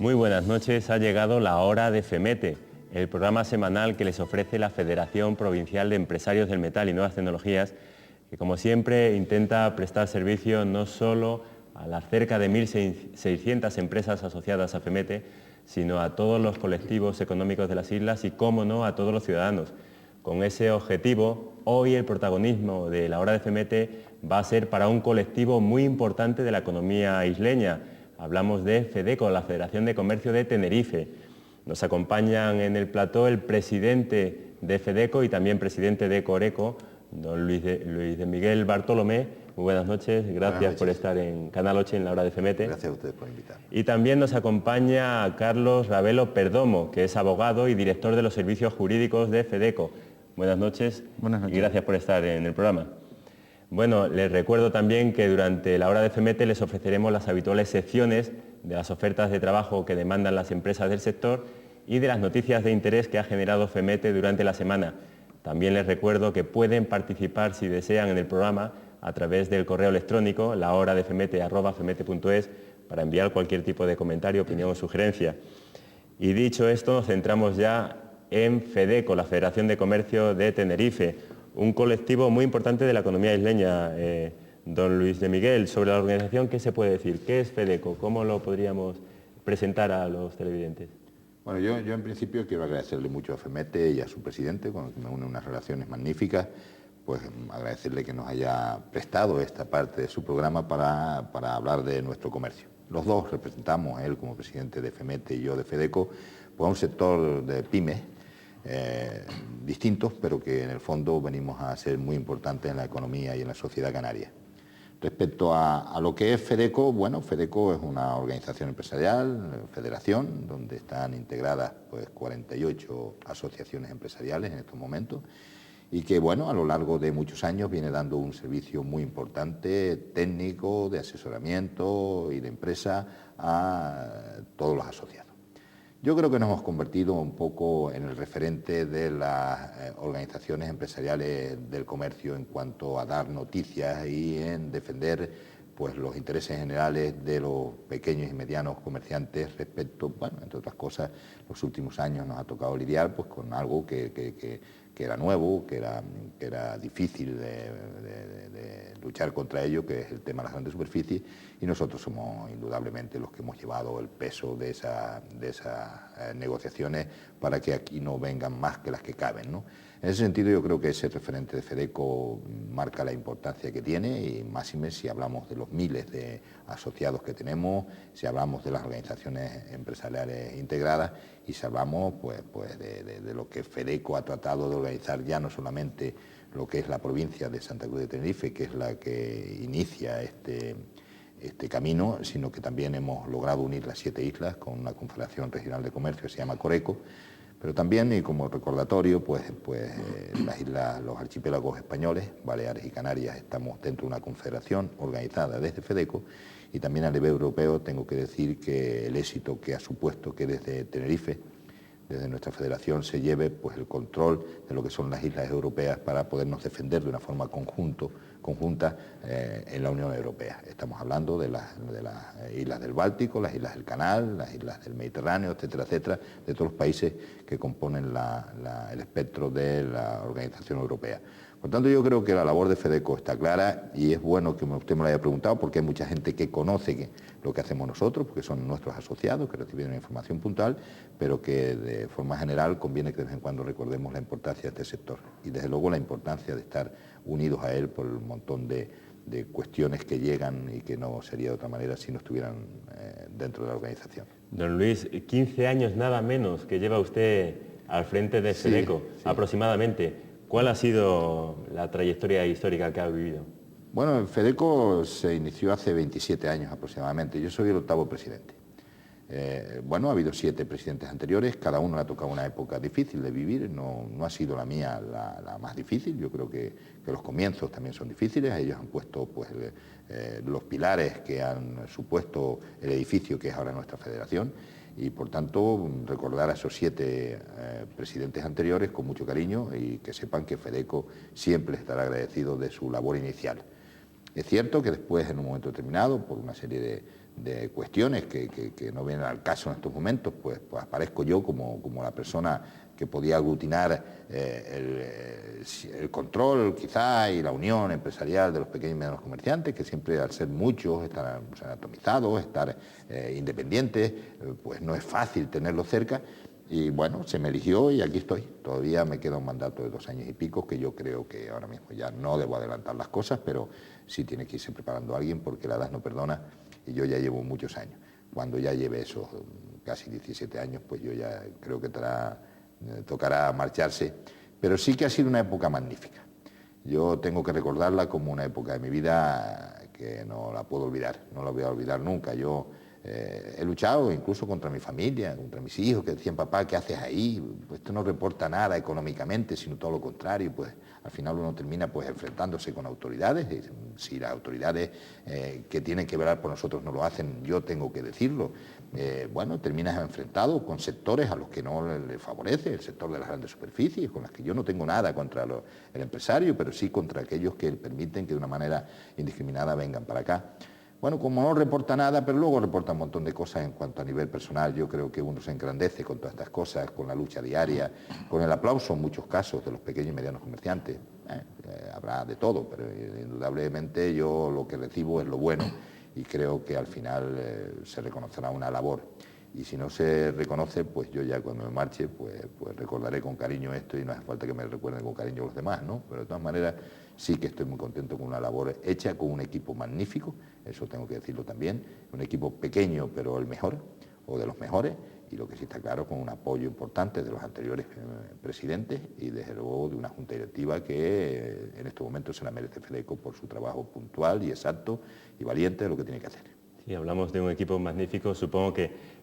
Muy buenas noches, ha llegado la hora de FEMETE, el programa semanal que les ofrece la Federación Provincial de Empresarios del Metal y Nuevas Tecnologías, que como siempre intenta prestar servicio no solo a las cerca de 1.600 empresas asociadas a FEMETE, sino a todos los colectivos económicos de las islas y, cómo no, a todos los ciudadanos. Con ese objetivo, hoy el protagonismo de la hora de FEMETE va a ser para un colectivo muy importante de la economía isleña. Hablamos de FEDECO, la Federación de Comercio de Tenerife. Nos acompañan en el plató el presidente de FEDECO y también presidente de Coreco, don Luis de Miguel Bartolomé. Muy buenas noches, gracias por estar en Canal 8 en la hora de FEMETE. Gracias a ustedes por invitarme. Y también nos acompaña Carlos Ravelo Perdomo, que es abogado y director de los servicios jurídicos de FEDECO. Buenas noches. Buenas noches. Y gracias por estar en el programa. Bueno, les recuerdo también que durante la hora de FEMETE les ofreceremos las habituales secciones de las ofertas de trabajo que demandan las empresas del sector y de las noticias de interés que ha generado FEMETE durante la semana. También les recuerdo que pueden participar, si desean, en el programa a través del correo electrónico lahoradefemete@femete.es para enviar cualquier tipo de comentario, opinión o sugerencia. Y dicho esto, nos centramos ya en FEDECO, la Federación de Comercio de Tenerife, un colectivo muy importante de la economía isleña. Don Luis de Miguel, sobre la organización, ¿qué se puede decir? ¿Qué es FEDECO? ¿Cómo lo podríamos presentar a los televidentes? Bueno, yo en principio quiero agradecerle mucho a FEMETE y a su presidente, con el que me une unas relaciones magníficas, pues agradecerle que nos haya prestado esta parte de su programa para hablar de nuestro comercio. Los dos representamos, él como presidente de FEMETE y yo de FEDECO, pues a un sector de pymes, distintos, pero que en el fondo venimos a ser muy importantes en la economía y en la sociedad canaria. Respecto a lo que es FEDECO, bueno, FEDECO es una organización empresarial, federación, donde están integradas pues 48 asociaciones empresariales en estos momentos y que, bueno, a lo largo de muchos años viene dando un servicio muy importante, técnico, de asesoramiento y de empresa a todos los asociados. Yo creo que nos hemos convertido un poco en el referente de las organizaciones empresariales del comercio en cuanto a dar noticias y en defender pues, los intereses generales de los pequeños y medianos comerciantes respecto, bueno, entre otras cosas, los últimos años nos ha tocado lidiar pues, con algo que era nuevo, que era difícil de luchar contra ello, que es el tema de las grandes superficies, y nosotros somos indudablemente los que hemos llevado el peso de esas negociaciones para que aquí no vengan más que las que caben, ¿no? En ese sentido yo creo que ese referente de FEDECO marca la importancia que tiene y máxime si hablamos de los miles de asociados que tenemos, si hablamos de las organizaciones empresariales integradas y si hablamos pues de lo que FEDECO ha tratado de organizar ya no solamente lo que es la provincia de Santa Cruz de Tenerife, que es la que inicia este camino, sino que también hemos logrado unir las 7 islas con una confederación regional de comercio que se llama Coreco, pero también, y como recordatorio, pues las islas, los archipiélagos españoles, Baleares y Canarias, estamos dentro de una confederación organizada desde FEDECO, y también a nivel europeo tengo que decir que el éxito que ha supuesto que desde Tenerife, desde nuestra federación, se lleve pues, el control de lo que son las islas europeas para podernos defender de una forma conjunta en la Unión Europea. Estamos hablando de las islas del Báltico, las islas del Canal, las islas del Mediterráneo, etcétera, etcétera, de todos los países que componen el espectro de la Organización Europea. Por tanto, yo creo que la labor de FEDECO está clara y es bueno que usted me lo haya preguntado porque hay mucha gente que conoce lo que hacemos nosotros, porque son nuestros asociados que reciben una información puntual, pero que de forma general conviene que de vez en cuando recordemos la importancia de este sector y desde luego la importancia de estar unidos a él por el montón de cuestiones que llegan y que no sería de otra manera si no estuvieran dentro de la organización. Don Luis, 15 años nada menos que lleva usted al frente de FEDECO, sí. Aproximadamente. ¿Cuál ha sido la trayectoria histórica que ha vivido? Bueno, FEDECO se inició hace 27 años aproximadamente. Yo soy el 8º presidente. Bueno, ha habido 7 presidentes anteriores, cada uno le ha tocado una época difícil de vivir, no ha sido la mía la más difícil. Yo creo que los comienzos también son difíciles, ellos han puesto pues, los pilares que han supuesto el edificio que es ahora nuestra federación y por tanto recordar a esos 7 presidentes anteriores con mucho cariño y que sepan que FEDECO siempre estará agradecido de su labor inicial. Es cierto que después, en un momento determinado, por una serie de cuestiones que no vienen al caso en estos momentos, pues aparezco yo como la persona que podía aglutinar el control quizá y la unión empresarial de los pequeños y medianos comerciantes, que siempre al ser muchos, estar atomizados, estar independientes, pues no es fácil tenerlos cerca. Y bueno, se me eligió y aquí estoy. Todavía me queda un mandato de 2 años y pico, que yo creo que ahora mismo ya no debo adelantar las cosas, pero sí tiene que irse preparando a alguien porque la edad no perdona y yo ya llevo muchos años. Cuando ya lleve esos casi 17 años, pues yo ya creo que tocará marcharse. Pero sí que ha sido una época magnífica. Yo tengo que recordarla como una época de mi vida que no la puedo olvidar, no la voy a olvidar nunca. Yo he luchado incluso contra mi familia, contra mis hijos, que decían, papá, ¿qué haces ahí? Pues esto no reporta nada económicamente, sino todo lo contrario. Pues al final uno termina pues enfrentándose con autoridades. Y si las autoridades que tienen que velar por nosotros no lo hacen, yo tengo que decirlo. Bueno, terminas enfrentado con sectores a los que no les favorece, el sector de las grandes superficies, con las que yo no tengo nada contra el empresario, pero sí contra aquellos que permiten que de una manera indiscriminada vengan para acá. Bueno, como no reporta nada, pero luego reporta un montón de cosas en cuanto a nivel personal. Yo creo que uno se engrandece con todas estas cosas, con la lucha diaria, con el aplauso en muchos casos de los pequeños y medianos comerciantes. Habrá de todo, pero indudablemente yo lo que recibo es lo bueno y creo que al final se reconocerá una labor. Y si no se reconoce, pues yo ya cuando me marche, pues recordaré con cariño esto y no hace falta que me recuerden con cariño los demás, ¿no? Pero de todas maneras sí que estoy muy contento con una labor hecha con un equipo magnífico, eso tengo que decirlo también, un equipo pequeño pero el mejor, o de los mejores, y lo que sí está claro, con un apoyo importante de los anteriores presidentes y desde luego de una junta directiva que en estos momentos se la merece FEDECO por su trabajo puntual y exacto y valiente de lo que tiene que hacer. Sí, hablamos de un equipo magnífico, supongo que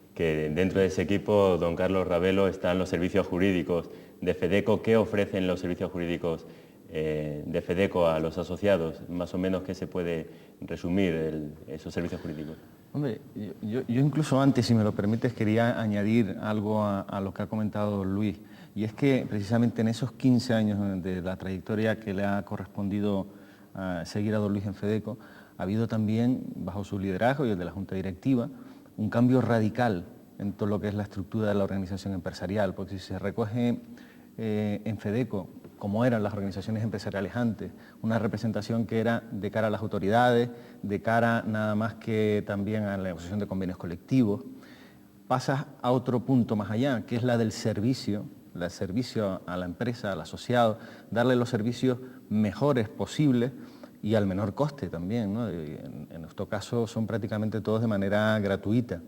dentro de ese equipo, don Carlos Ravelo, están los servicios jurídicos de FEDECO. ¿Qué ofrecen los servicios jurídicos de FEDECO a los asociados? Más o menos, ¿qué se puede resumir esos servicios jurídicos? Hombre, yo incluso antes, si me lo permites, quería añadir algo a lo que ha comentado Luis. Y es que precisamente en esos 15 años de la trayectoria que le ha correspondido seguir a don Luis en FEDECO, ha habido también, bajo su liderazgo y el de la Junta Directiva, un cambio radical en todo lo que es la estructura de la organización empresarial, porque si se recoge en FEDECO, como eran las organizaciones empresariales antes, una representación que era de cara a las autoridades, de cara nada más que también a la negociación de convenios colectivos, pasas a otro punto más allá, que es la del servicio, el servicio a la empresa, al asociado, darle los servicios mejores posibles y al menor coste también, ¿no? En nuestro caso son prácticamente todos de manera gratuita.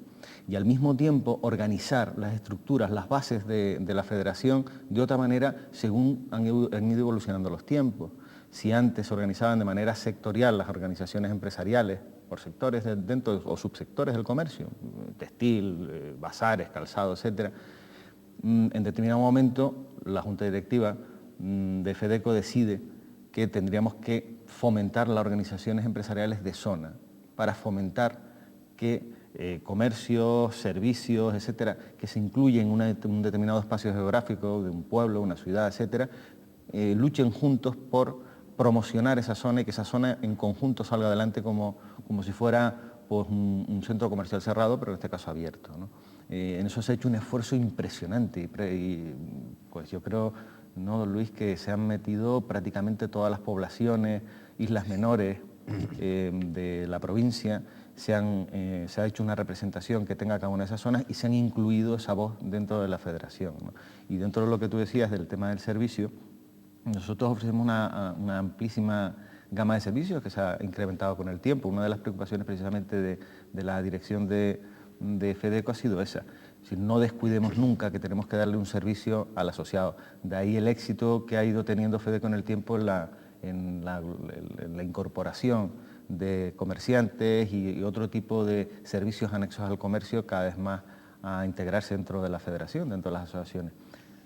Y al mismo tiempo organizar las estructuras, las bases de la federación de otra manera según han ido evolucionando los tiempos. Si antes se organizaban de manera sectorial las organizaciones empresariales por sectores dentro o subsectores del comercio, textil, bazares, calzado, etc., en determinado momento la Junta Directiva de FEDECO decide que tendríamos que fomentar las organizaciones empresariales de zona para fomentar que comercios, servicios, etcétera, que se incluyen en un determinado espacio geográfico de un pueblo, una ciudad, etcétera, luchen juntos por promocionar esa zona y que esa zona en conjunto salga adelante como si fuera pues, un centro comercial cerrado, pero en este caso abierto, ¿no? En eso se ha hecho un esfuerzo impresionante y pues yo creo, ¿no, Luis?, que se han metido prácticamente todas las poblaciones, islas menores de la provincia, se ha hecho una representación que tenga cada una de esas zonas y se han incluido esa voz dentro de la federación, ¿no? Y dentro de lo que tú decías del tema del servicio, nosotros ofrecemos una amplísima gama de servicios que se ha incrementado con el tiempo. Una de las preocupaciones precisamente de la dirección de FEDECO ha sido esa. Si no descuidemos nunca que tenemos que darle un servicio al asociado. De ahí el éxito que ha ido teniendo FEDECO en el tiempo en la incorporación de comerciantes y otro tipo de servicios anexos al comercio cada vez más a integrarse dentro de la federación, dentro de las asociaciones.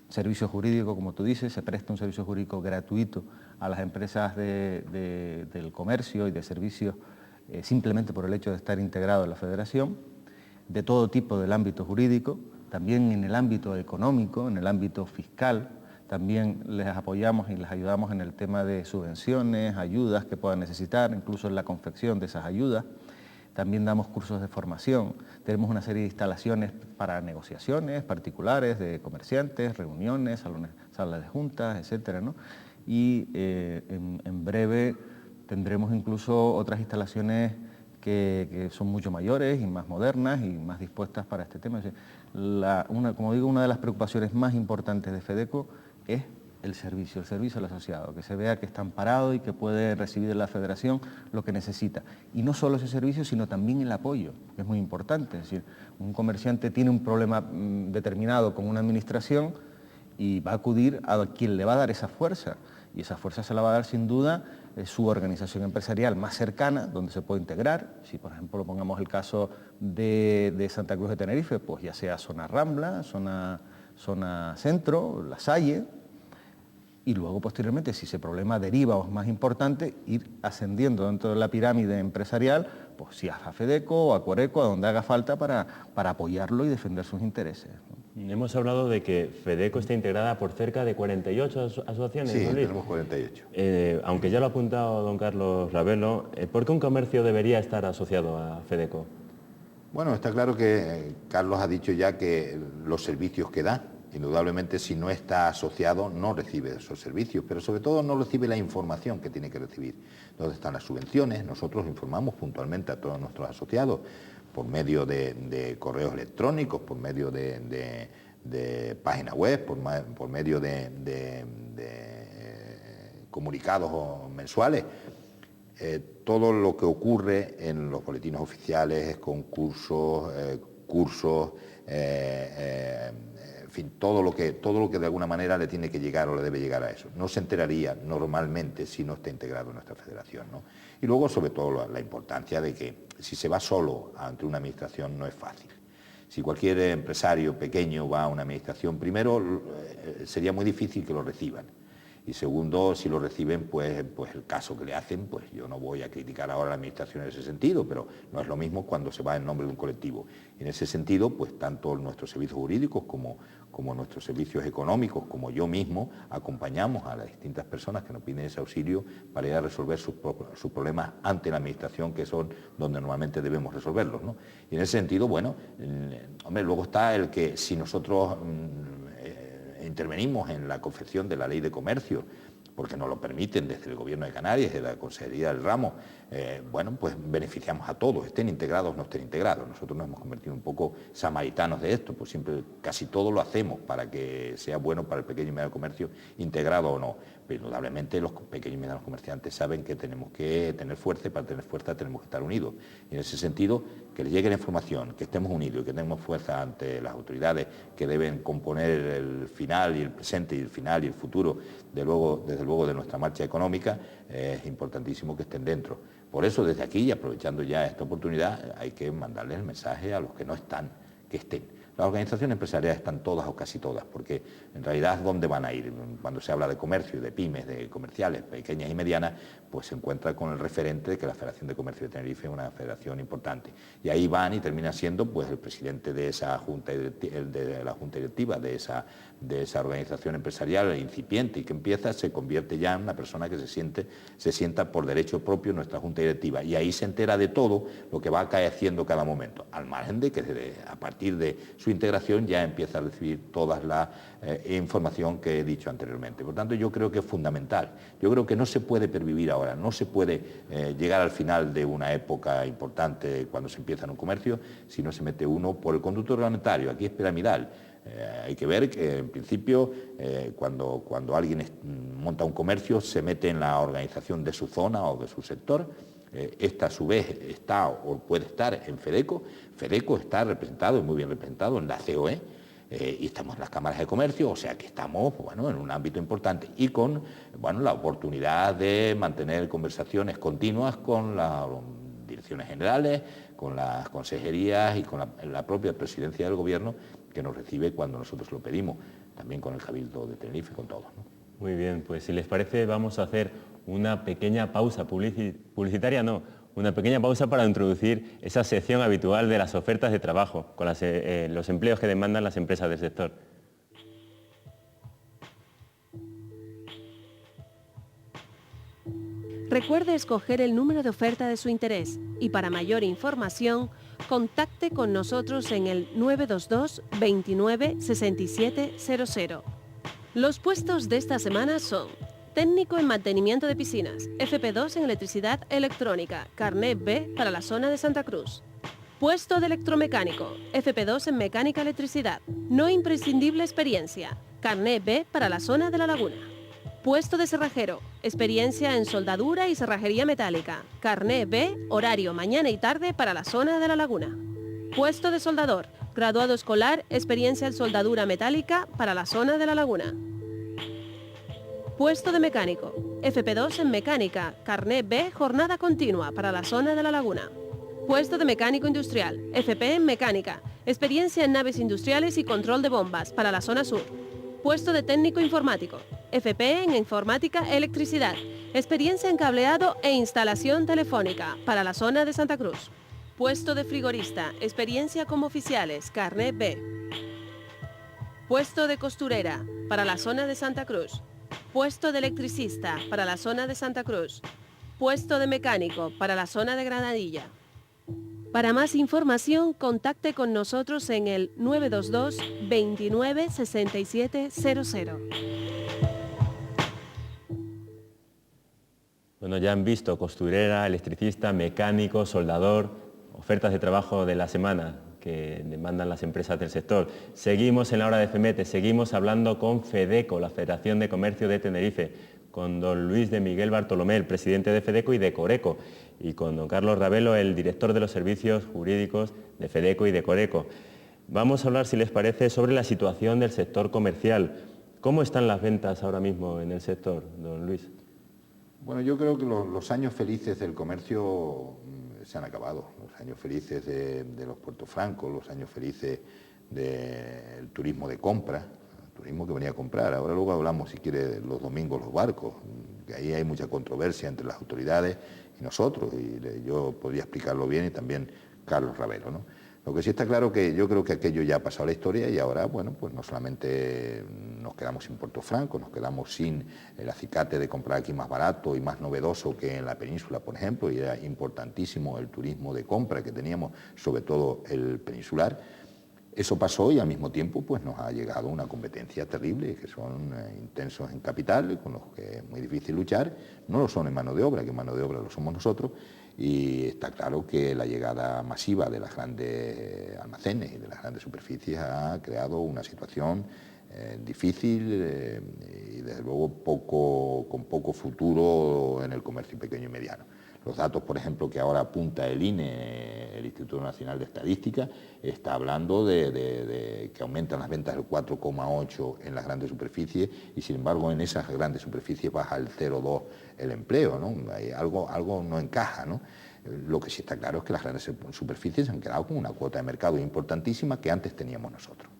Servicio jurídico, como tú dices, se presta un servicio jurídico gratuito a las empresas del comercio y de servicios simplemente por el hecho de estar integrado en la federación, de todo tipo del ámbito jurídico, también en el ámbito económico, en el ámbito fiscal, también les apoyamos y les ayudamos en el tema de subvenciones, ayudas que puedan necesitar, incluso en la confección de esas ayudas. También damos cursos de formación, tenemos una serie de instalaciones para negociaciones particulares de comerciantes, reuniones, salas de juntas, etcétera, ¿no? Y en breve tendremos incluso otras instalaciones que son mucho mayores y más modernas y más dispuestas para este tema. Como digo, una de las preocupaciones más importantes de FEDECO es el servicio al asociado, que se vea que está amparado y que puede recibir de la Federación lo que necesita. Y no solo ese servicio, sino también el apoyo, que es muy importante. Es decir, un comerciante tiene un problema determinado con una administración y va a acudir a quien le va a dar esa fuerza. Y esa fuerza se la va a dar sin duda su organización empresarial más cercana, donde se puede integrar. Si por ejemplo pongamos el caso de Santa Cruz de Tenerife, pues ya sea zona Rambla, zona Centro, La Salle, y luego posteriormente, si ese problema deriva o es más importante, ir ascendiendo dentro de la pirámide empresarial, pues si a FEDECO o a Coreco, a donde haga falta para apoyarlo y defender sus intereses. Hemos hablado de que FEDECO está integrada por cerca de 48 asociaciones. Sí, ¿no, tenemos 48. Aunque ya lo ha apuntado don Carlos Ravelo, ¿por qué un comercio debería estar asociado a FEDECO? Bueno, está claro que Carlos ha dicho ya que los servicios que da, indudablemente si no está asociado no recibe esos servicios, pero sobre todo no recibe la información que tiene que recibir. ¿Dónde están las subvenciones? Nosotros informamos puntualmente a todos nuestros asociados por medio de correos electrónicos, por medio de página web, por medio de comunicados mensuales. Todo lo que ocurre en los boletines oficiales, concursos, cursos, en fin, todo lo que de alguna manera le tiene que llegar o le debe llegar a eso. No se enteraría normalmente si no está integrado en nuestra federación, ¿no? Y luego, sobre todo, la importancia de que si se va solo ante una administración no es fácil. Si cualquier empresario pequeño va a una administración, primero sería muy difícil que lo reciban. Y segundo, si lo reciben, pues el caso que le hacen, pues yo no voy a criticar ahora a la administración en ese sentido, pero no es lo mismo cuando se va en nombre de un colectivo. Y en ese sentido, pues tanto nuestros servicios jurídicos como nuestros servicios económicos, como yo mismo, acompañamos a las distintas personas que nos piden ese auxilio para ir a resolver sus problemas ante la administración, que son donde normalmente debemos resolverlos, ¿no? Y en ese sentido, bueno, hombre, luego está el que si nosotros intervenimos en la confección de la ley de comercio, porque nos lo permiten desde el Gobierno de Canarias, de la Consejería del Ramo, bueno, pues beneficiamos a todos, estén integrados o no estén integrados. Nosotros nos hemos convertido un poco samaritanos de esto, pues siempre casi todo lo hacemos para que sea bueno para el pequeño y mediano comercio, integrado o no. Pero indudablemente los pequeños y medianos comerciantes saben que tenemos que tener fuerza y para tener fuerza tenemos que estar unidos. Y en ese sentido, que les llegue la información, que estemos unidos y que tenemos fuerza ante las autoridades que deben componer el final y el presente y el final y el futuro, desde luego de nuestra marcha económica, es importantísimo que estén dentro. Por eso, desde aquí, y aprovechando ya esta oportunidad, hay que mandarles el mensaje a los que no están, que estén. Las organizaciones empresariales están todas o casi todas, porque en realidad, ¿dónde van a ir? Cuando se habla de comercio, de pymes, de comerciales, pequeñas y medianas, pues se encuentra con el referente de que la Federación de Comercio de Tenerife es una federación importante. Y ahí van y termina siendo pues el presidente de esa junta de la junta directiva de esa organización empresarial incipiente y que empieza, se convierte ya en una persona que se sienta por derecho propio en nuestra junta directiva. Y ahí se entera de todo lo que va acaeciendo cada momento, al margen de que a partir de su integración ya empieza a recibir toda la información que he dicho anteriormente. Por tanto, yo creo que es fundamental. Yo creo que no se puede pervivir ahora, no se puede llegar al final de una época importante cuando se empieza en un comercio si no se mete uno por el conducto reglamentario. Aquí es piramidal. Hay que ver que, en principio, cuando alguien monta un comercio, se mete en la organización de su zona o de su sector. Esta, a su vez, está o puede estar en FEDECO. FEDECO está representado, y muy bien representado, en la COE, y estamos en las cámaras de comercio, o sea que estamos, bueno, en un ámbito importante y con, bueno, la oportunidad de mantener conversaciones continuas con las direcciones generales, con las consejerías y con la propia presidencia del Gobierno, que nos recibe cuando nosotros lo pedimos, también con el Cabildo de Tenerife, con todos, ¿no? Muy bien, pues si les parece vamos a hacer una pequeña pausa publicitaria, una pequeña pausa para introducir esa sección habitual de las ofertas de trabajo, con los empleos que demandan las empresas del sector. Recuerde escoger el número de oferta de su interés y para mayor información, contacte con nosotros en el 922 29 67 00. Los puestos de esta semana son técnico en mantenimiento de piscinas, FP2 en electricidad electrónica, carnet B para la zona de Santa Cruz. Puesto de electromecánico, FP2 en mecánica electricidad, no imprescindible experiencia, carnet B para la zona de La Laguna. Puesto de cerrajero, experiencia en soldadura y cerrajería metálica, carnet B, horario mañana y tarde para la zona de La Laguna. Puesto de soldador, graduado escolar, experiencia en soldadura metálica para la zona de La Laguna. Puesto de mecánico, FP2 en mecánica, carnet B, jornada continua para la zona de La Laguna. Puesto de mecánico industrial, FP en mecánica, experiencia en naves industriales y control de bombas para la zona sur. Puesto de técnico informático, FP en informática electricidad, experiencia en cableado e instalación telefónica para la zona de Santa Cruz. Puesto de frigorista, experiencia como oficiales, carnet B. Puesto de costurera para la zona de Santa Cruz. Puesto de electricista para la zona de Santa Cruz. Puesto de mecánico para la zona de Granadilla. Para más información, contacte con nosotros en el 922 29 67 00. Bueno, ya han visto costurera, electricista, mecánico, soldador, ofertas de trabajo de la semana que demandan las empresas del sector. Seguimos en la hora de FEMETE, seguimos hablando con FEDECO, la Federación de Comercio de Tenerife, con don Luis de Miguel Bartolomé, el presidente de FEDECO y de Coreco, y con don Carlos Ravelo, el director de los servicios jurídicos de FEDECO y de Coreco. Vamos a hablar, si les parece, sobre la situación del sector comercial. ¿Cómo están las ventas ahora mismo en el sector, don Luis? Bueno, yo creo que los años felices del comercio se han acabado. Los años felices de los puertos francos, los años felices del turismo de compra, el turismo que venía a comprar. Ahora luego hablamos, si quiere, los domingos los barcos, que ahí hay mucha controversia entre las autoridades y nosotros, y yo podría explicarlo bien y también Carlos Ravelo, ¿no? Lo que sí está claro que yo creo que aquello ya ha pasado la historia y ahora, bueno, pues no solamente nos quedamos sin Puerto Franco, nos quedamos sin el acicate de comprar aquí más barato y más novedoso que en la península, por ejemplo, y era importantísimo el turismo de compra que teníamos, sobre todo el peninsular. Eso pasó y al mismo tiempo pues nos ha llegado una competencia terrible, que son intensos en capital, con los que es muy difícil luchar. No lo son en mano de obra, que en mano de obra lo somos nosotros, y está claro que la llegada masiva de las grandes almacenes y de las grandes superficies ha creado una situación difícil y desde luego con poco futuro en el comercio pequeño y mediano. Los datos, por ejemplo, que ahora apunta el INE, el Instituto Nacional de Estadística, está hablando de que aumentan las ventas del 4,8 en las grandes superficies y, sin embargo, en esas grandes superficies baja el 0,2 el empleo, ¿no? Algo no encaja, ¿no? Lo que sí está claro es que las grandes superficies han quedado con una cuota de mercado importantísima que antes teníamos nosotros.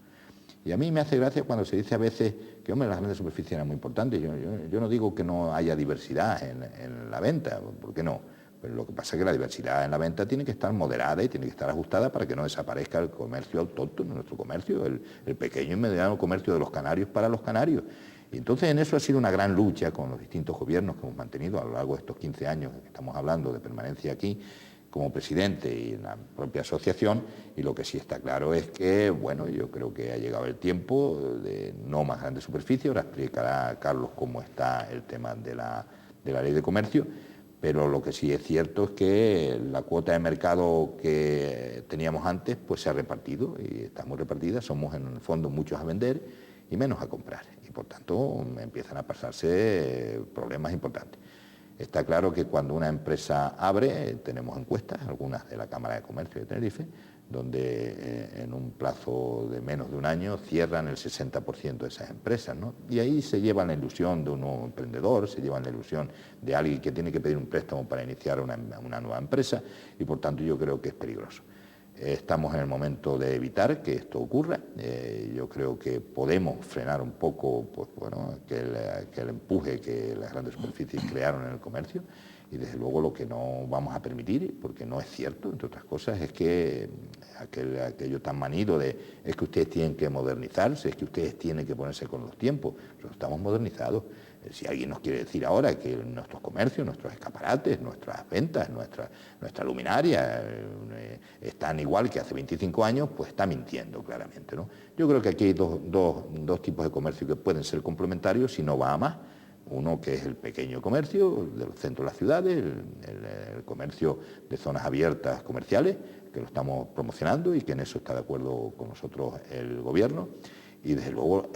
Y a mí me hace gracia cuando se dice a veces que, hombre, las grandes superficies eran muy importantes. Yo no digo que no haya diversidad en la venta, ¿por qué no? Pero lo que pasa es que la diversidad en la venta tiene que estar moderada y tiene que estar ajustada para que no desaparezca el comercio autóctono, nuestro comercio, el pequeño y mediano comercio de los canarios para los canarios. Y entonces en eso ha sido una gran lucha con los distintos gobiernos que hemos mantenido a lo largo de estos 15 años que estamos hablando de permanencia aquí, como presidente y en la propia asociación, y lo que sí está claro es que, bueno, yo creo que ha llegado el tiempo de no más grandes superficies. Ahora explicará Carlos cómo está el tema de la ley de comercio, pero lo que sí es cierto es que la cuota de mercado que teníamos antes pues se ha repartido y está muy repartida. Somos en el fondo muchos a vender y menos a comprar, y por tanto empiezan a pasarse problemas importantes. Está claro que cuando una empresa abre, tenemos encuestas, algunas de la Cámara de Comercio de Tenerife, donde en un plazo de menos de un año cierran el 60% de esas empresas, ¿no? Y ahí se llevan la ilusión de un nuevo emprendedor, se llevan la ilusión de alguien que tiene que pedir un préstamo para iniciar una nueva empresa, y por tanto yo creo que es peligroso. Estamos en el momento de evitar que esto ocurra. Yo creo que podemos frenar un poco pues, bueno, que el empuje que las grandes superficies crearon en el comercio, Y desde luego lo que no vamos a permitir, porque no es cierto, entre otras cosas, es que aquello tan manido de es que ustedes tienen que modernizarse, es que ustedes tienen que ponerse con los tiempos. Nosotros estamos modernizados. Si alguien nos quiere decir ahora que nuestros comercios, nuestros escaparates, nuestras ventas, nuestra luminaria están igual que hace 25 años, pues está mintiendo claramente, ¿no? Yo creo que aquí hay dos tipos de comercio que pueden ser complementarios si no va a más. Uno que es el pequeño comercio de los centros de las ciudades, el comercio de zonas abiertas comerciales, que lo estamos promocionando y que en eso está de acuerdo con nosotros el Gobierno. Y desde luego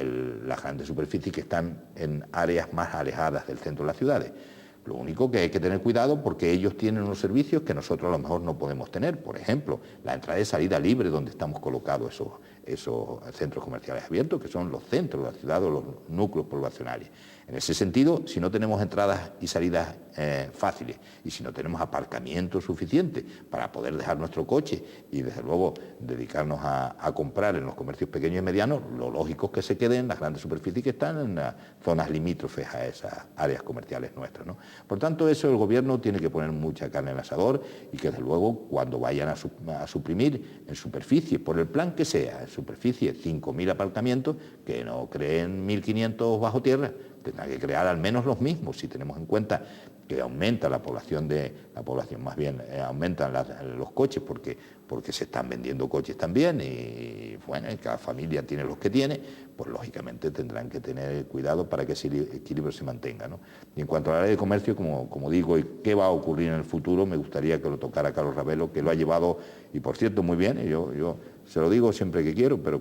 las grandes superficies que están en áreas más alejadas del centro de las ciudades. Lo único que hay que tener cuidado porque ellos tienen unos servicios que nosotros a lo mejor no podemos tener. Por ejemplo, la entrada y salida libre donde estamos colocados esos centros comerciales abiertos, que son los centros de la ciudad o los núcleos poblacionales. En ese sentido, si no tenemos entradas y salidas fáciles y si no tenemos aparcamiento suficiente para poder dejar nuestro coche y desde luego dedicarnos a comprar en los comercios pequeños y medianos, lo lógico es que se queden las grandes superficies que están en las zonas limítrofes a esas áreas comerciales nuestras, ¿no? Por tanto, eso el Gobierno tiene que poner mucha carne en el asador y que desde luego cuando vayan a suprimir en superficie, por el plan que sea, en superficie 5.000 aparcamientos, que no creen 1.500 bajo tierra, tendrán que crear al menos los mismos, si tenemos en cuenta que aumenta aumentan los coches porque se están vendiendo coches también y bueno, cada familia tiene los que tiene, pues lógicamente tendrán que tener cuidado para que ese equilibrio se mantenga, ¿no? Y en cuanto a la ley de comercio, como digo, y qué va a ocurrir en el futuro, me gustaría que lo tocara Carlos Ravelo, que lo ha llevado, y por cierto, muy bien, y yo se lo digo siempre que quiero, pero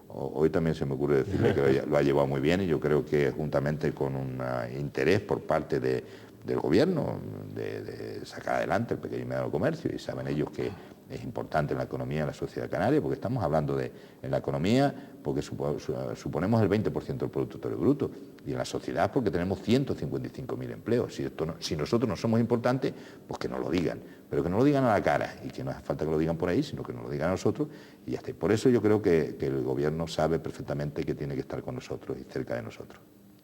hoy también se me ocurre decirle que lo ha llevado muy bien y yo creo que juntamente con un interés por parte del Gobierno de sacar adelante el pequeño y mediano comercio, y saben ellos que es importante en la economía de la sociedad canaria, porque estamos hablando en la economía, porque suponemos el 20% del Producto Interior Bruto, y en la sociedad porque tenemos 155.000 empleos. Si nosotros no somos importantes, pues que nos lo digan, pero que no lo digan a la cara, y que no hace falta que lo digan por ahí, sino que nos lo digan a nosotros, y ya está. Por eso yo creo que el Gobierno sabe perfectamente que tiene que estar con nosotros y cerca de nosotros.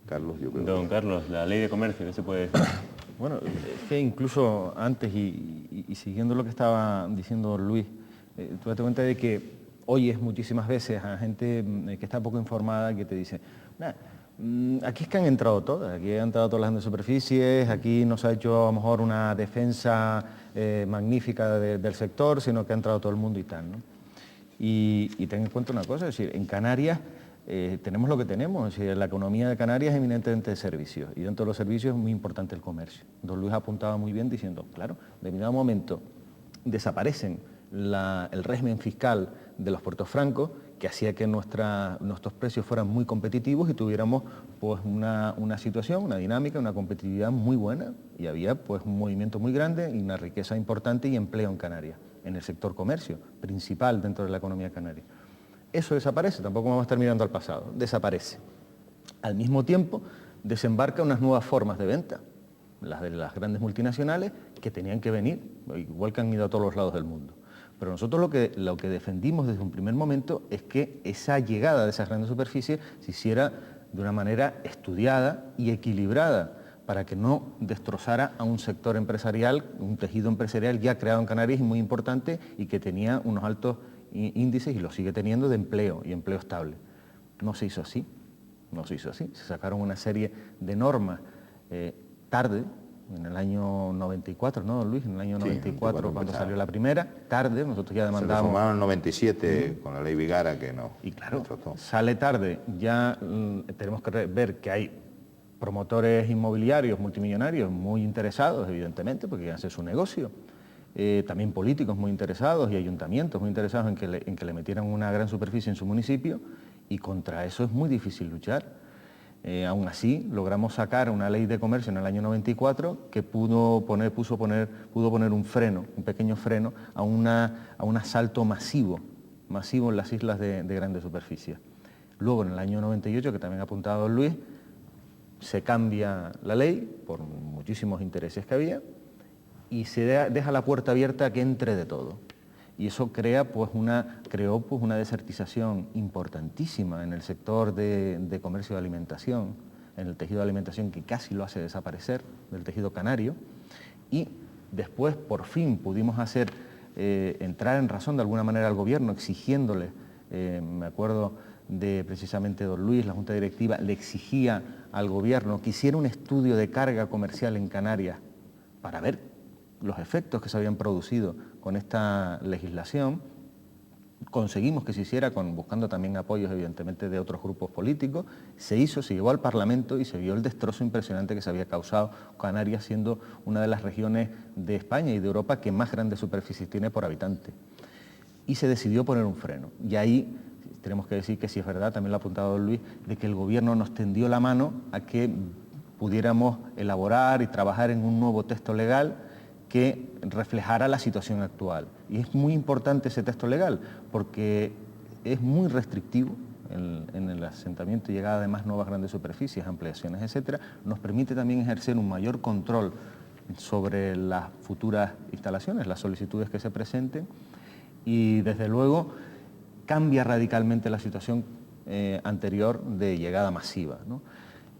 Carlos, yo creo Don Carlos, la ley de comercio, ¿qué se puede decir? Bueno, es que incluso antes y siguiendo lo que estaba diciendo Luis, tú date cuenta de que oyes muchísimas veces a gente que está poco informada que te dice, aquí es que han entrado todas, aquí han entrado todas las grandes superficies, aquí no se ha hecho a lo mejor una defensa magnífica del sector, sino que ha entrado todo el mundo y tal, ¿no? Y ten en cuenta una cosa, es decir, en Canarias tenemos lo que tenemos, es decir, la economía de Canarias es eminentemente de servicios y dentro de los servicios es muy importante el comercio. Don Luis apuntaba muy bien diciendo, claro, en determinado momento desaparecen el régimen fiscal de los puertos francos que hacía que nuestros precios fueran muy competitivos y tuviéramos pues una situación, una dinámica, una competitividad muy buena y había pues un movimiento muy grande y una riqueza importante y empleo en Canarias, en el sector comercio, principal dentro de la economía canaria. Eso desaparece, tampoco vamos a estar mirando al pasado, desaparece. Al mismo tiempo, desembarca unas nuevas formas de venta, las de las grandes multinacionales que tenían que venir, igual que han ido a todos los lados del mundo. Pero nosotros lo que defendimos desde un primer momento es que esa llegada de esas grandes superficies se hiciera de una manera estudiada y equilibrada para que no destrozara a un sector empresarial, un tejido empresarial ya creado en Canarias y muy importante y que tenía unos altos índices y lo sigue teniendo de empleo y empleo estable. No se hizo así, se sacaron una serie de normas tarde, en el año 94, ¿no, don Luis? En el año 94 cuando salió la primera, tarde, nosotros ya demandábamos... Se reformaron en el 97 con la ley Vigara que no... Y claro, sale tarde, ya tenemos que ver que hay promotores inmobiliarios multimillonarios muy interesados, evidentemente, porque quieren hacer su negocio. También políticos muy interesados y ayuntamientos muy interesados en que le metieran una gran superficie en su municipio y contra eso es muy difícil luchar. Aún así, logramos sacar una ley de comercio en el año 94 que pudo poner un freno, un pequeño freno a un asalto masivo en las islas de grandes superficies. Luego, en el año 98, que también ha apuntado don Luis, se cambia la ley por muchísimos intereses que había y se deja la puerta abierta a que entre de todo. Y eso creó una desertización importantísima en el sector de comercio de alimentación, en el tejido de alimentación que casi lo hace desaparecer, del tejido canario, y después por fin pudimos hacer entrar en razón de alguna manera al gobierno exigiéndole, me acuerdo de precisamente don Luis, la Junta Directiva le exigía al gobierno que hiciera un estudio de carga comercial en Canarias para ver los efectos que se habían producido con esta legislación. Conseguimos que se hiciera, buscando también apoyos evidentemente de otros grupos políticos, se hizo, se llevó al Parlamento y se vio el destrozo impresionante que se había causado, Canarias siendo una de las regiones de España y de Europa que más grande superficie tiene por habitante. Y se decidió poner un freno. Y ahí tenemos que decir que sí es verdad, también lo ha apuntado don Luis, de que el gobierno nos tendió la mano a que pudiéramos elaborar y trabajar en un nuevo texto legal que reflejara la situación actual. Y es muy importante ese texto legal porque es muy restrictivo en el asentamiento y llegada de más nuevas grandes superficies, ampliaciones, etcétera. Nos permite también ejercer un mayor control sobre las futuras instalaciones, las solicitudes que se presenten y desde luego cambia radicalmente la situación anterior de llegada masiva, ¿no?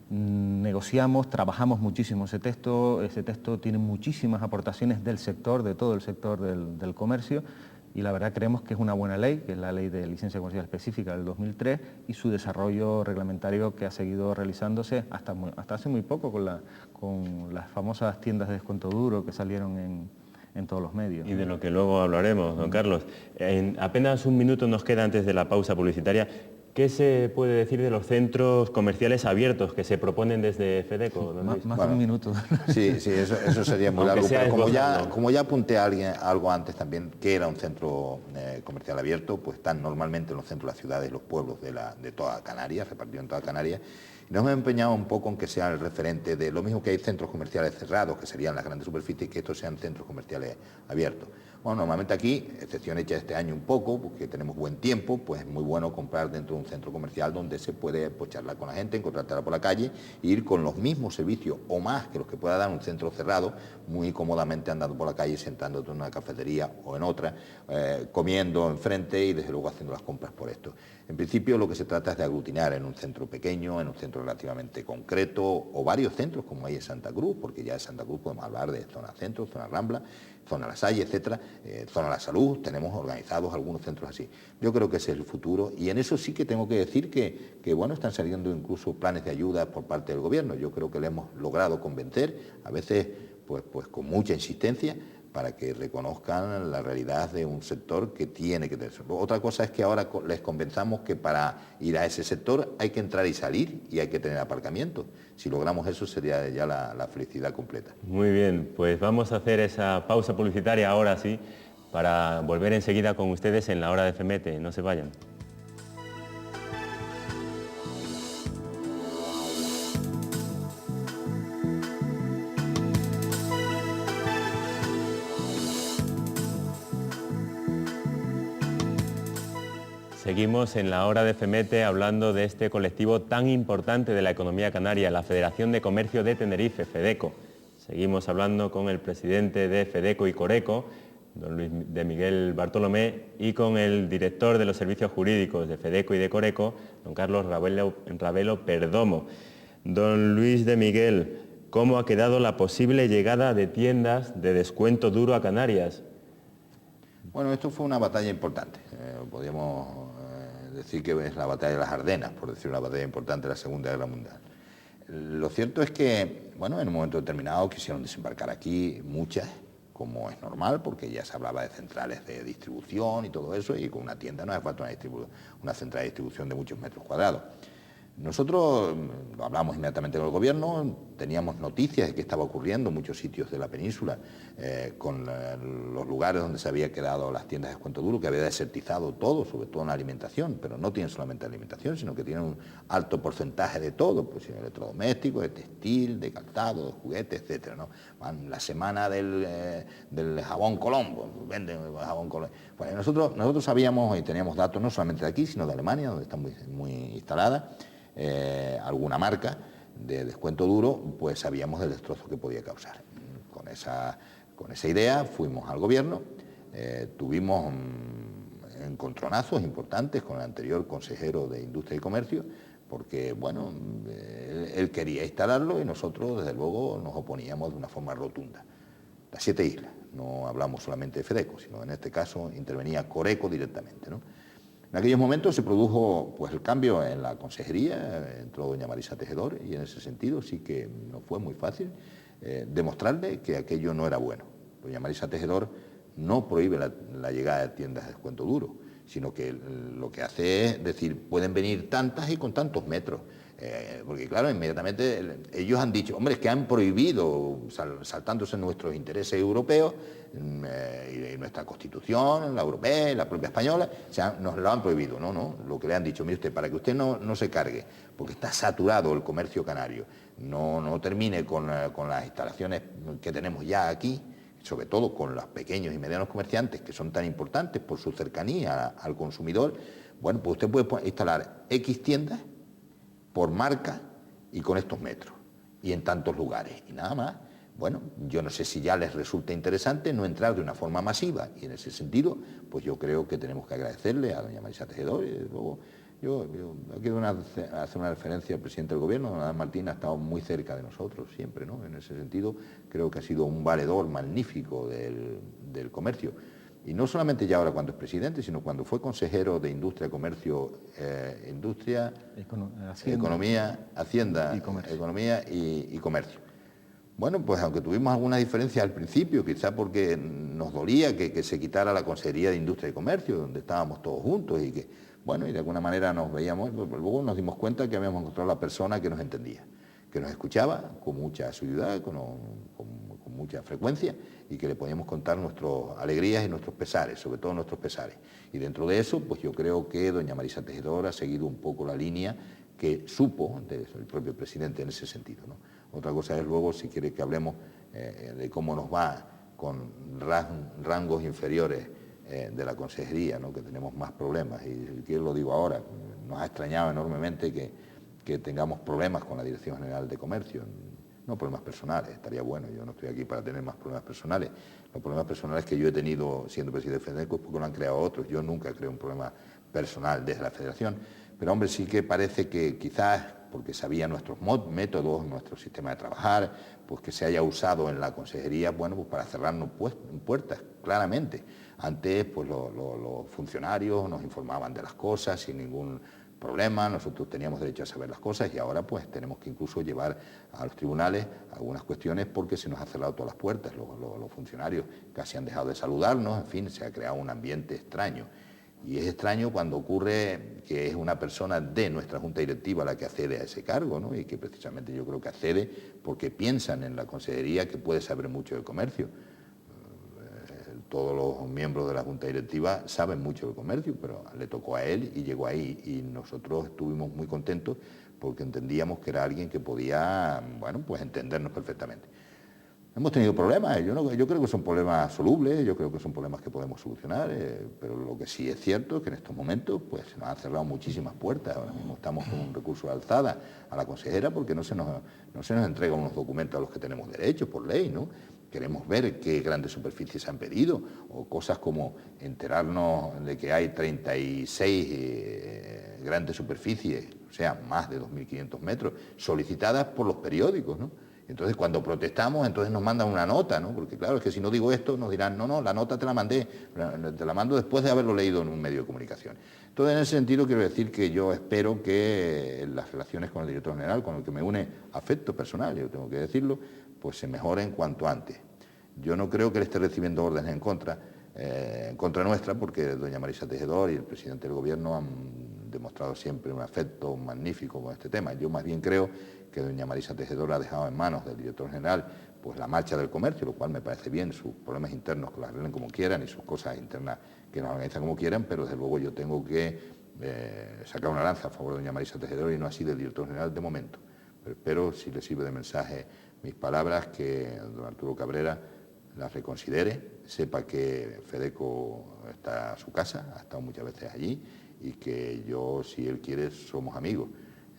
Negociamos, trabajamos muchísimo ese texto tiene muchísimas aportaciones del sector, de todo el sector del comercio y la verdad creemos que es una buena ley, que es la ley de licencia comercial específica del 2003 y su desarrollo reglamentario que ha seguido realizándose hasta hace muy poco con las famosas tiendas de descuento duro que salieron en todos los medios. Y de lo que luego hablaremos, don Carlos. En apenas un minuto nos queda antes de la pausa publicitaria. ¿Qué se puede decir de los centros comerciales abiertos que se proponen desde FEDECO, don Luis? Más de un minuto. Sí, eso sería muy largo, pero como ya apunté a algo antes también, que era un centro comercial abierto, pues están normalmente en los centros de las ciudades, los pueblos de toda Canarias, repartidos en toda Canarias, y nos hemos empeñado un poco en que sea el referente de lo mismo que hay centros comerciales cerrados, que serían las grandes superficies, que estos sean centros comerciales abiertos. Bueno, normalmente aquí, excepción hecha este año un poco, porque tenemos buen tiempo, pues es muy bueno comprar dentro de un centro comercial donde se puede charlar con la gente, encontrarla por la calle e ir con los mismos servicios o más que los que pueda dar un centro cerrado, muy cómodamente andando por la calle, sentándote en una cafetería o en otra, comiendo enfrente y desde luego haciendo las compras por esto. En principio lo que se trata es de aglutinar en un centro pequeño, en un centro relativamente concreto o varios centros como hay en Santa Cruz, porque ya en Santa Cruz podemos hablar de zona centro, zona Rambla, zona La Salle, etcétera, zona La Salud, tenemos organizados algunos centros así. Yo creo que ese es el futuro y en eso sí que tengo que decir que bueno, están saliendo incluso planes de ayuda por parte del gobierno. Yo creo que le hemos logrado convencer, a veces pues con mucha insistencia, para que reconozcan la realidad de un sector que tiene que tener. Otra cosa es que ahora les convenzamos que para ir a ese sector hay que entrar y salir y hay que tener aparcamiento. Si logramos eso sería ya la felicidad completa. Muy bien, pues vamos a hacer esa pausa publicitaria ahora sí, para volver enseguida con ustedes en la hora de FEMETE. No se vayan. Seguimos en la hora de FEMETE hablando de este colectivo tan importante de la economía canaria, la Federación de Comercio de Tenerife, FEDECO. Seguimos hablando con el presidente de FEDECO y Coreco, don Luis de Miguel Bartolomé, y con el director de los servicios jurídicos de FEDECO y de Coreco, don Carlos Ravelo Perdomo. Don Luis de Miguel, ¿cómo ha quedado la posible llegada de tiendas de descuento duro a Canarias? Bueno, esto fue una batalla importante. Podríamos decir que es la batalla de las Ardenas, por decir una batalla importante de la Segunda Guerra Mundial. Lo cierto es que, bueno, en un momento determinado quisieron desembarcar aquí muchas, como es normal, porque ya se hablaba de centrales de distribución y todo eso, y con una tienda no hace falta una central de distribución de muchos metros cuadrados. Nosotros lo hablamos inmediatamente con el gobierno, teníamos noticias de qué estaba ocurriendo en muchos sitios de la península, con los lugares donde se había quedado las tiendas de descuento duro, que había desertizado todo, sobre todo en la alimentación, pero no tienen solamente alimentación, sino que tienen un alto porcentaje de todo, pues electrodomésticos, de textil, de calzado, de juguetes, etcétera, ¿no? Van la semana del jabón Colombo, venden el jabón Colombo. Bueno, nosotros sabíamos y teníamos datos no solamente de aquí, sino de Alemania, donde está muy instalada, alguna marca de descuento duro, pues sabíamos del destrozo que podía causar. Con esa idea fuimos al gobierno, tuvimos encontronazos importantes con el anterior consejero de Industria y Comercio, porque, bueno, él quería instalarlo y nosotros, desde luego, nos oponíamos de una forma rotunda. las 7 islas. No hablamos solamente de FEDECO, sino en este caso intervenía Coreco directamente, ¿no? En aquellos momentos se produjo pues, el cambio en la consejería, entró doña Marisa Tejedor, y en ese sentido sí que no fue muy fácil demostrarle que aquello no era bueno. Doña Marisa Tejedor no prohíbe la llegada de tiendas de descuento duro, sino que lo que hace es decir, pueden venir tantas y con tantos metros. Porque claro, inmediatamente ellos han dicho, hombre, es que han prohibido, saltándose nuestros intereses europeos y nuestra Constitución, la europea y la propia española, nos lo han prohibido. No, lo que le han dicho, mire usted, para que usted no se cargue, porque está saturado el comercio canario, no termine con las instalaciones que tenemos ya aquí, sobre todo con los pequeños y medianos comerciantes, que son tan importantes por su cercanía al consumidor. Bueno, pues usted puede instalar X tiendas por marca y con estos metros y en tantos lugares y nada más. Bueno, yo no sé si ya les resulta interesante no entrar de una forma masiva, y en ese sentido pues yo creo que tenemos que agradecerle a doña Marisa Tejedor. Y luego yo quiero hacer una referencia al presidente del gobierno. Don Adán Martín ha estado muy cerca de nosotros siempre, ¿no? En ese sentido creo que ha sido un valedor magnífico del comercio. Y no solamente ya ahora cuando es presidente, sino cuando fue consejero de Industria, Comercio, Economía, Hacienda, Economía y Comercio. Bueno, pues aunque tuvimos alguna diferencia al principio, quizá porque nos dolía que se quitara la Consejería de Industria y Comercio, donde estábamos todos juntos y que, bueno, y de alguna manera nos veíamos, pues luego nos dimos cuenta que habíamos encontrado la persona que nos entendía, que nos escuchaba con mucha asiduidad, con mucha frecuencia, y que le podíamos contar nuestras alegrías y nuestros pesares, sobre todo nuestros pesares. Y dentro de eso, pues yo creo que doña Marisa Tejedor ha seguido un poco la línea que supo el propio presidente en ese sentido, ¿no? Otra cosa es luego, si quiere que hablemos de cómo nos va con rangos inferiores de la consejería, ¿no? Que tenemos más problemas, y que lo digo ahora, nos ha extrañado enormemente que tengamos problemas con la Dirección General de Comercio. No problemas personales, estaría bueno, yo no estoy aquí para tener más problemas personales. Los problemas personales que yo he tenido siendo presidente de FEDECO es porque lo han creado otros. Yo nunca creo un problema personal desde la Federación, pero hombre, sí que parece que quizás porque sabía nuestros métodos, nuestro sistema de trabajar, pues que se haya usado en la consejería, bueno, pues para cerrarnos puertas, claramente. Antes, pues los funcionarios nos informaban de las cosas sin ningún problema, nosotros teníamos derecho a saber las cosas, y ahora pues tenemos que incluso llevar a los tribunales algunas cuestiones porque se nos han cerrado todas las puertas. Los funcionarios casi han dejado de saludarnos, en fin, se ha creado un ambiente extraño. Y es extraño cuando ocurre que es una persona de nuestra Junta Directiva la que accede a ese cargo, ¿no? Y que precisamente yo creo que accede porque piensan en la consejería que puede saber mucho del comercio. Todos los miembros de la Junta Directiva saben mucho del comercio, pero le tocó a él y llegó ahí, y nosotros estuvimos muy contentos porque entendíamos que era alguien que podía, bueno, pues entendernos perfectamente. Hemos tenido problemas, yo creo que son problemas solubles, yo creo que son problemas que podemos solucionar, pero lo que sí es cierto es que en estos momentos pues, se nos han cerrado muchísimas puertas. Ahora mismo estamos con un recurso de alzada a la consejera porque no se nos entregan unos documentos a los que tenemos derecho por ley, ¿no? Queremos ver qué grandes superficies se han pedido, o cosas como enterarnos de que hay 36 grandes superficies, o sea, más de 2.500 metros, solicitadas por los periódicos, ¿no? Entonces, cuando protestamos, entonces nos mandan una nota, ¿no? Porque claro, es que si no digo esto, nos dirán, no, la nota te la mandé, te la mando después de haberlo leído en un medio de comunicación. Entonces, en ese sentido, quiero decir que yo espero que las relaciones con el director general, con el que me une afecto personal, yo tengo que decirlo, pues se mejoren cuanto antes. Yo no creo que él esté recibiendo órdenes en contra nuestra, porque doña Marisa Tejedor y el presidente del gobierno han demostrado siempre un afecto magnífico con este tema. Yo más bien creo que doña Marisa Tejedor ha dejado en manos del director general pues la marcha del comercio, lo cual me parece bien, sus problemas internos que los arreglen como quieran y sus cosas internas que nos organizan como quieran, pero desde luego yo tengo que sacar una lanza a favor de doña Marisa Tejedor y no así del director general de momento. Pero espero, si le sirve de mensaje mis palabras, que don Arturo Cabrera las reconsidere, sepa que FEDECO está a su casa, ha estado muchas veces allí, y que yo, si él quiere, somos amigos.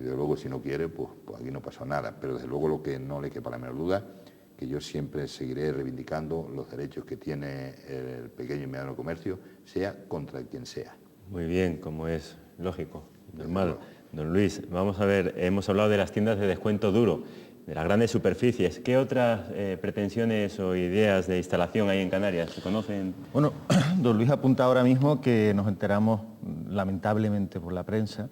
Y desde luego, si no quiere, pues aquí no pasó nada. Pero desde luego lo que no le quepa la menor duda, que yo siempre seguiré reivindicando los derechos que tiene el pequeño y mediano comercio, sea contra quien sea. Muy bien, como es lógico, normal. Don Luis, vamos a ver, hemos hablado de las tiendas de descuento duro, de las grandes superficies. ¿Qué otras pretensiones o ideas de instalación hay en Canarias? ¿Se conocen? Bueno, don Luis apunta ahora mismo que nos enteramos, lamentablemente por la prensa,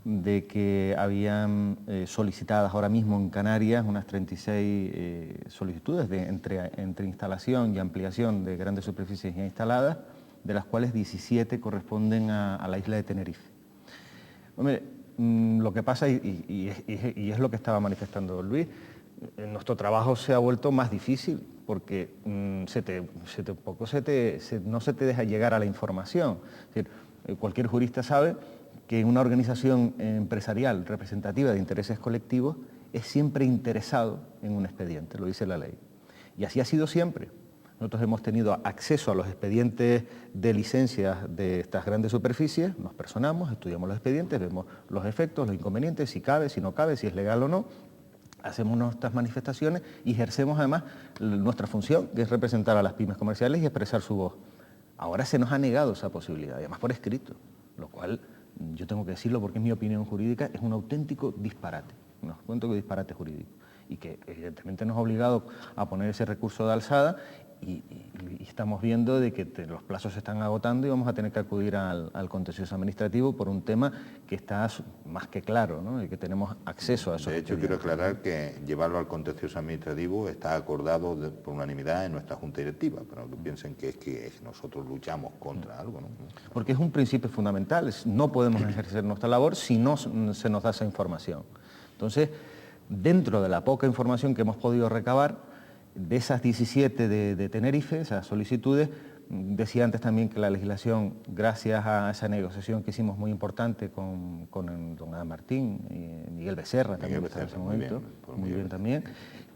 de que habían solicitadas ahora mismo en Canarias unas 36 solicitudes entre instalación y ampliación de grandes superficies ya instaladas, de las cuales 17 corresponden a la isla de Tenerife. Hombre, lo que pasa, y es lo que estaba manifestando don Luis, nuestro trabajo se ha vuelto más difícil porque no se te deja llegar a la información. Es decir, cualquier jurista sabe que una organización empresarial representativa de intereses colectivos es siempre interesado en un expediente, lo dice la ley. Y así ha sido siempre. Nosotros hemos tenido acceso a los expedientes de licencias de estas grandes superficies, nos personamos, estudiamos los expedientes, vemos los efectos, los inconvenientes, si cabe, si no cabe, si es legal o no, hacemos nuestras manifestaciones y ejercemos además nuestra función, que es representar a las pymes comerciales y expresar su voz. Ahora se nos ha negado esa posibilidad, además por escrito, lo cual, yo tengo que decirlo porque es mi opinión jurídica, es un auténtico disparate, un auténtico disparate jurídico, y que evidentemente nos ha obligado a poner ese recurso de alzada. Y estamos viendo de que los plazos se están agotando y vamos a tener que acudir al contencioso administrativo por un tema que está más que claro, ¿no? Y que tenemos acceso a eso. De hecho, quiero aclarar que llevarlo al contencioso administrativo está acordado por unanimidad en nuestra Junta Directiva, pero no piensen que es que nosotros luchamos contra algo, ¿no? Porque es un principio fundamental, no podemos ejercer nuestra labor si no se nos da esa información. Entonces, dentro de la poca información que hemos podido recabar, de esas 17 de Tenerife, esas solicitudes, decía antes también que la legislación, gracias a esa negociación que hicimos muy importante con don Adam Martín, y Miguel Becerra también, en ese momento, muy bien también,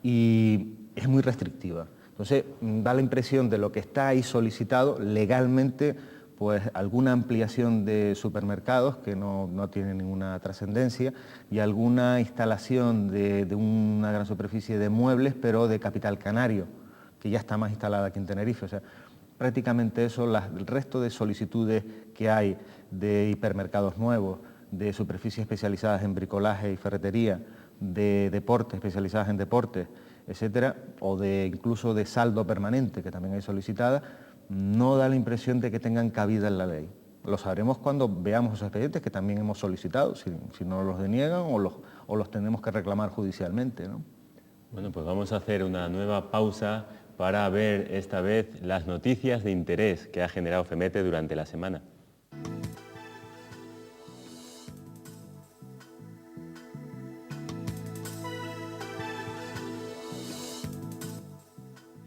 y es muy restrictiva. Entonces, da la impresión de lo que está ahí solicitado legalmente, pues alguna ampliación de supermercados que no tiene ninguna trascendencia y alguna instalación de una gran superficie de muebles, pero de capital canario, que ya está más instalada aquí en Tenerife. O sea, prácticamente eso, el resto de solicitudes que hay de hipermercados nuevos, de superficies especializadas en bricolaje y ferretería, de deportes especializadas en deportes, etcétera, o incluso de saldo permanente, que también hay solicitada, no da la impresión de que tengan cabida en la ley. Lo sabremos cuando veamos esos expedientes que también hemos solicitado, si no los deniegan o los tenemos que reclamar judicialmente, ¿no? Bueno, pues vamos a hacer una nueva pausa para ver esta vez las noticias de interés que ha generado FEMETE durante la semana.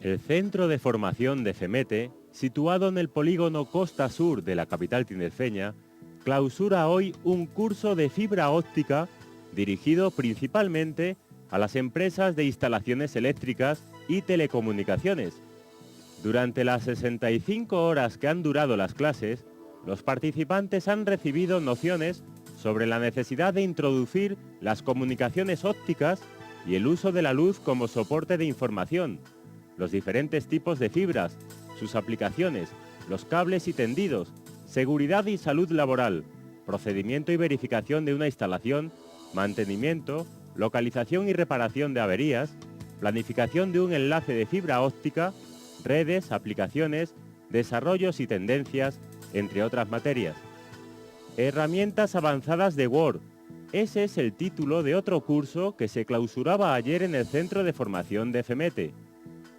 El Centro de Formación de FEMETE, situado en el polígono Costa Sur de la capital tinerfeña, clausura hoy un curso de fibra óptica dirigido principalmente a las empresas de instalaciones eléctricas y telecomunicaciones. Durante las 65 horas que han durado las clases, los participantes han recibido nociones sobre la necesidad de introducir las comunicaciones ópticas y el uso de la luz como soporte de información, los diferentes tipos de fibras, sus aplicaciones, los cables y tendidos, seguridad y salud laboral, procedimiento y verificación de una instalación, mantenimiento, localización y reparación de averías, planificación de un enlace de fibra óptica, redes, aplicaciones, desarrollos y tendencias, entre otras materias. Herramientas avanzadas de Word. Ese es el título de otro curso que se clausuraba ayer en el Centro de Formación de FEMETE.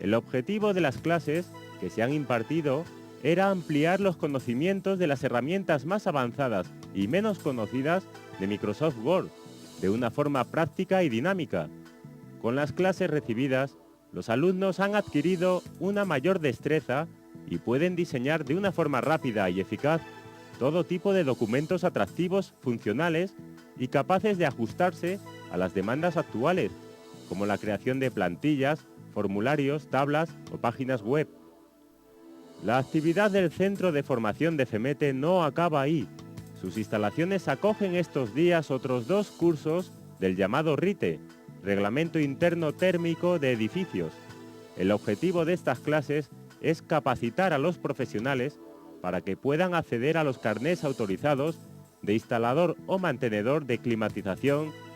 El objetivo de las clases que se han impartido era ampliar los conocimientos de las herramientas más avanzadas y menos conocidas de Microsoft Word, de una forma práctica y dinámica. Con las clases recibidas, los alumnos han adquirido una mayor destreza y pueden diseñar de una forma rápida y eficaz todo tipo de documentos atractivos, funcionales y capaces de ajustarse a las demandas actuales, como la creación de plantillas, formularios, tablas o páginas web. La actividad del Centro de Formación de FEMETE no acaba ahí. Sus instalaciones acogen estos días otros 2 cursos del llamado RITE, Reglamento Interno Térmico de Edificios. El objetivo de estas clases es capacitar a los profesionales para que puedan acceder a los carnés autorizados de instalador o mantenedor de climatización,